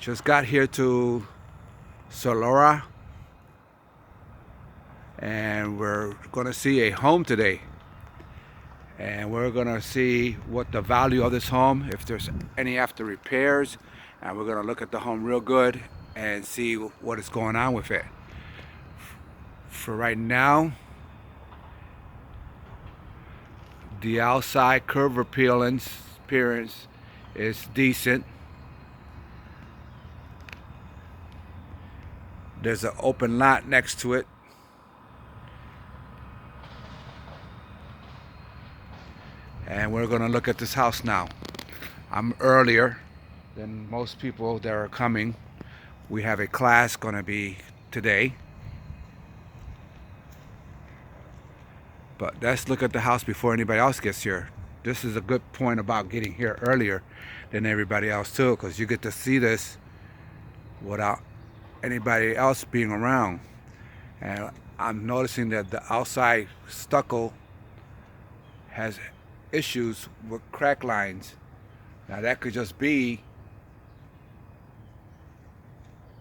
Just got here to Solora, and we're gonna see a home today. And we're gonna see what the value of this home, if there's any after repairs, and we're gonna look at the home real good and see what is going on with it. For right now, the outside curb appearance is decent. There's an open lot next to it. And we're gonna look at this house now. I'm earlier than most people that are coming. We have a class gonna be today. But let's look at the house before anybody else gets here. This is a good point about getting here earlier than everybody else too, because you get to see this without anybody else being around. And I'm noticing that the outside stucco has issues with crack lines. Now that could just be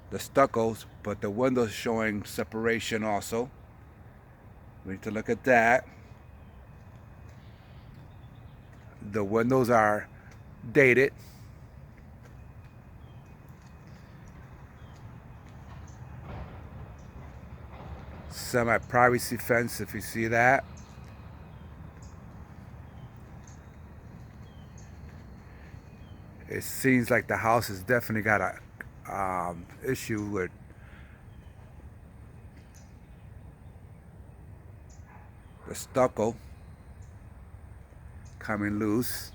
the stuccos, but the windows showing separation also. We need to look at that. The windows are dated. Semi-privacy fence, if you see that. It seems like the house has definitely got a issue with the stucco coming loose.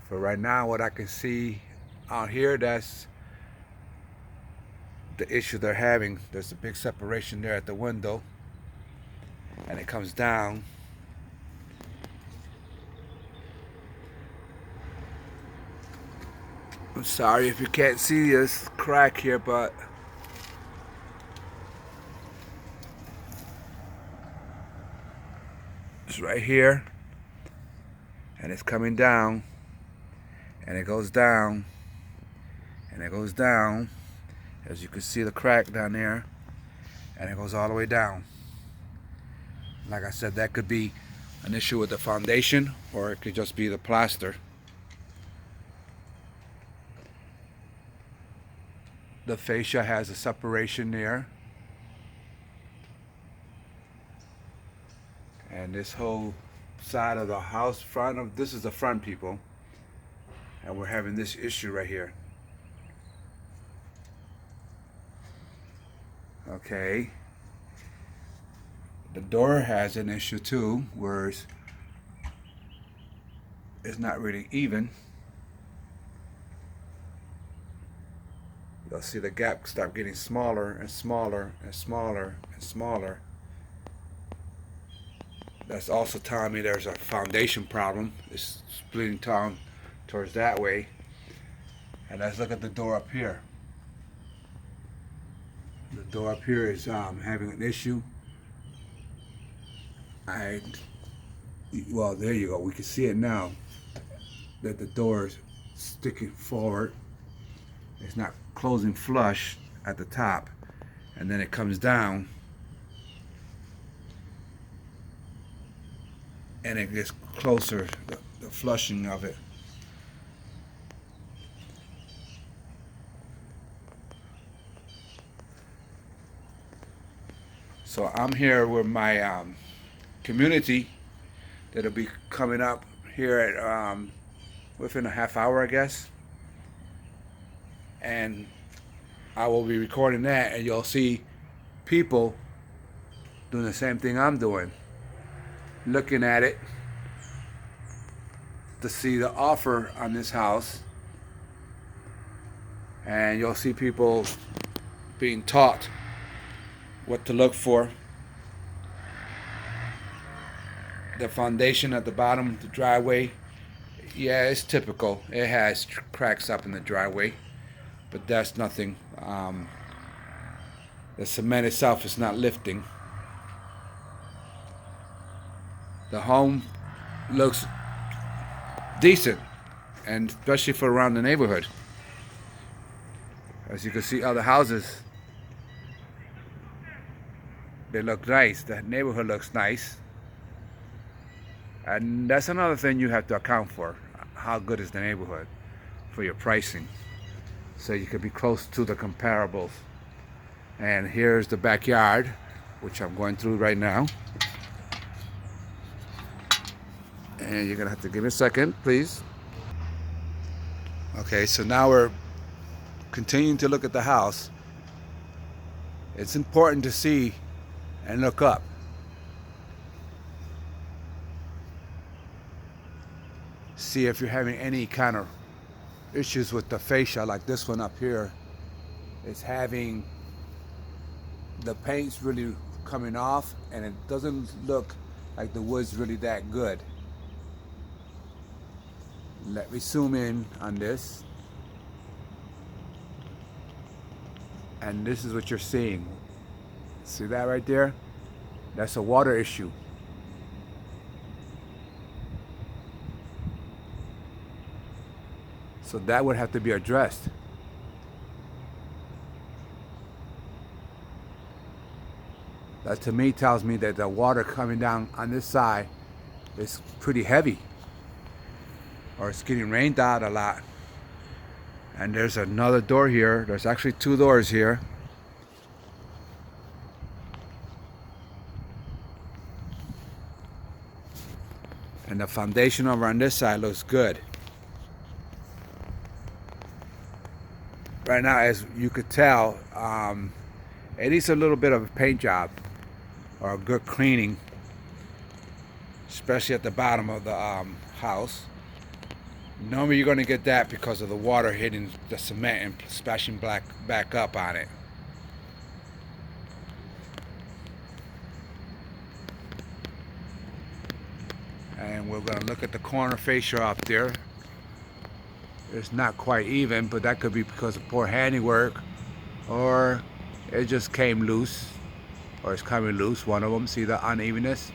For right now, what I can see out here, that's the issue they're having. There's a big separation there at the window, and it comes down. I'm sorry if you can't see this crack here, but it's right here, and it's coming down, and it goes down, and it goes down. As you can see the crack down there, and it goes all the way down. Like I said, that could be an issue with the foundation, or it could just be the plaster. The fascia has a separation there. And this whole side of the house, this is the front, people. And we're having this issue right here. Okay. The door has an issue too, where it's not really even. You'll see the gap start getting smaller and smaller and smaller and smaller. That's also telling me there's a foundation problem. It's splitting down towards that way. And let's look at the door up here. The door up here is having an issue. Well, there you go. We can see it now that the door is sticking forward. It's not closing flush at the top, and then it comes down, and it gets closer, the flushing of it. So I'm here with my community that'll be coming up here at within a half hour, I guess. And I will be recording that, and you'll see people doing the same thing I'm doing, looking at it to see the offer on this house. And you'll see people being taught what to look for. The foundation at the bottom of the driveway, yeah, it's typical. It has cracks up in the driveway, but that's nothing. The cement itself is not lifting. The home looks decent, and especially for around the neighborhood. As you can see, other houses, they look nice. The neighborhood looks nice. And that's another thing you have to account for. How good is the neighborhood for your pricing? So you could be close to the comparables. And here's the backyard, which I'm going through right now. And you're gonna have to give me a second, please. Okay, so now we're continuing to look at the house. It's important to see and look up. See if you're having any kind of issues with the fascia, like this one up here. It's having the paint's really coming off, and it doesn't look like the wood's really that good. Let me zoom in on this. And this is what you're seeing. See that right there? That's a water issue. So that would have to be addressed. That to me tells me that the water coming down on this side is pretty heavy, or it's getting rained out a lot. And there's another door here. There's actually two doors here. And the foundation over on this side looks good. Right now, as you could tell, it needs a little bit of a paint job or a good cleaning, especially at the bottom of the house. Normally you're going to get that because of the water hitting the cement and splashing back up on it. And we're going to look at the corner fascia up there. It's not quite even, but that could be because of poor handiwork, or it just came loose, or it's coming loose. One of them, see the unevenness?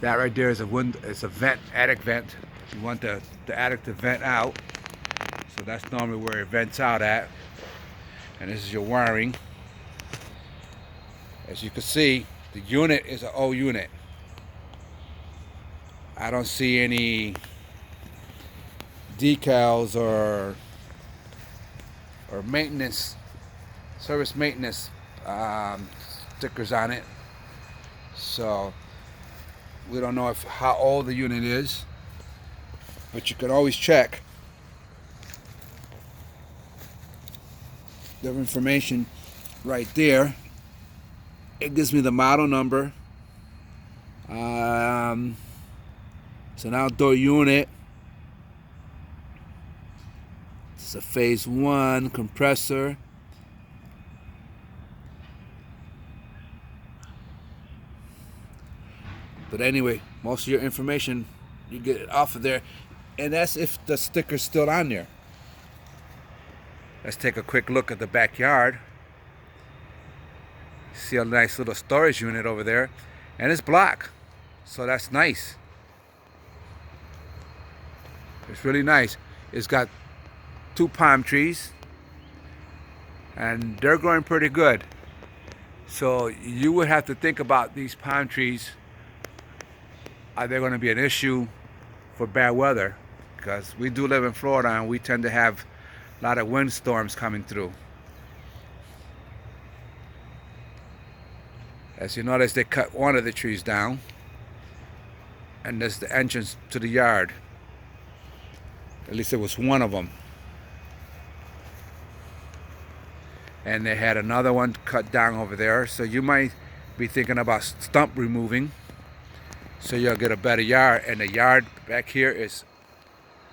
That right there is a window. It's a vent, attic vent. You want the attic to vent out, so that's normally where it vents out at. And this is your wiring. As you can see, the unit is an old unit. I don't see any decals or maintenance, service maintenance stickers on it. So we don't know how old the unit is, but you can always check the information right there. It gives me the model number. It's an outdoor unit. It's a phase 1 compressor. But anyway, most of your information, you get it off of there. And that's if the sticker's still on there. Let's take a quick look at the backyard. See a nice little storage unit over there. And it's black, so that's nice. It's really nice. It's got 2 palm trees, and they're growing pretty good. So you would have to think about these palm trees. Are they going to be an issue for bad weather? Because we do live in Florida, and we tend to have a lot of windstorms coming through. As you notice, they cut one of the trees down, and there's the entrance to the yard. At least it was one of them. And they had another one cut down over there. So you might be thinking about stump removing, so you'll get a better yard. And the yard back here is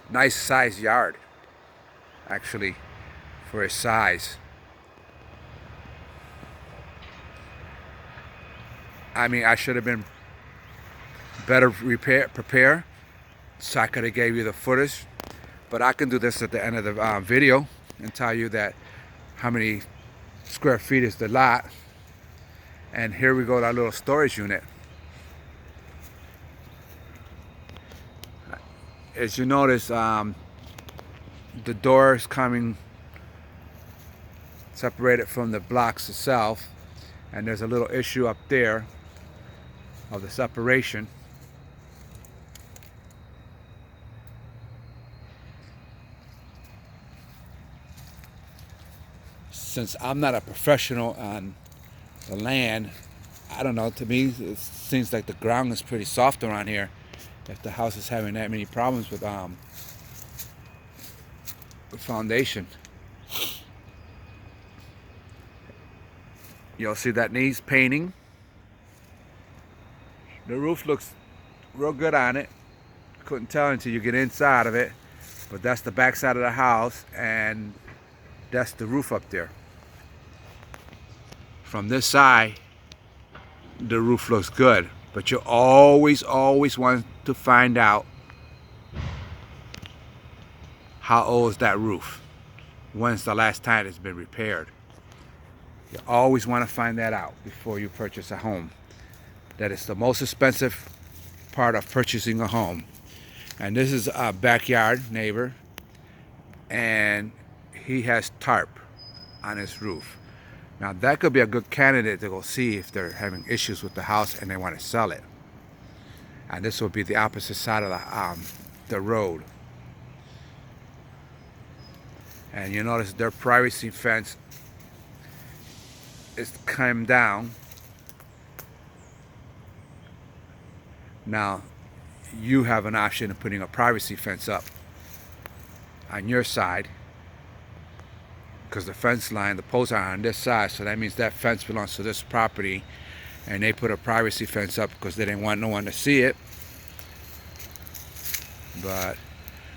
nice size yard, actually, for its size. I mean, I should have been better prepare, so I could have gave you the footage. But I can do this at the end of the video and tell you that how many square feet is the lot. And here we go, that little storage unit. As you notice, the door is coming separated from the blocks itself, and there's a little issue up there of the separation. Since I'm not a professional on the land, I don't know, to me it seems like the ground is pretty soft around here if the house is having that many problems with the foundation. You'll see that needs painting. The roof looks real good on it. Couldn't tell until you get inside of it, but that's the back side of the house, and that's the roof up there. From this side, the roof looks good, but you always want to find out how old is that roof. When's the last time it's been repaired? You always want to find that out before you purchase a home. That is the most expensive part of purchasing a home. And this is a backyard neighbor, and he has tarp on his roof. Now that could be a good candidate to go see if they're having issues with the house and they want to sell it. And this will be the opposite side of the road. And you notice their privacy fence is come down. Now you have an option of putting a privacy fence up on your side, because the fence line, the posts are on this side, so that means that fence belongs to this property, and they put a privacy fence up because they didn't want no one to see it. But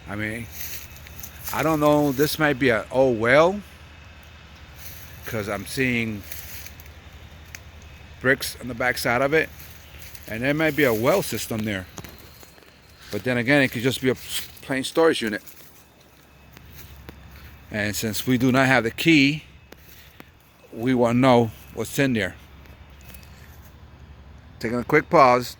I mean, I don't know, this might be an old well, because I'm seeing bricks on the back side of it, and there might be a well system there. But then again, it could just be a plain storage unit. And since we do not have the key, we won't know what's in there. Taking a quick pause.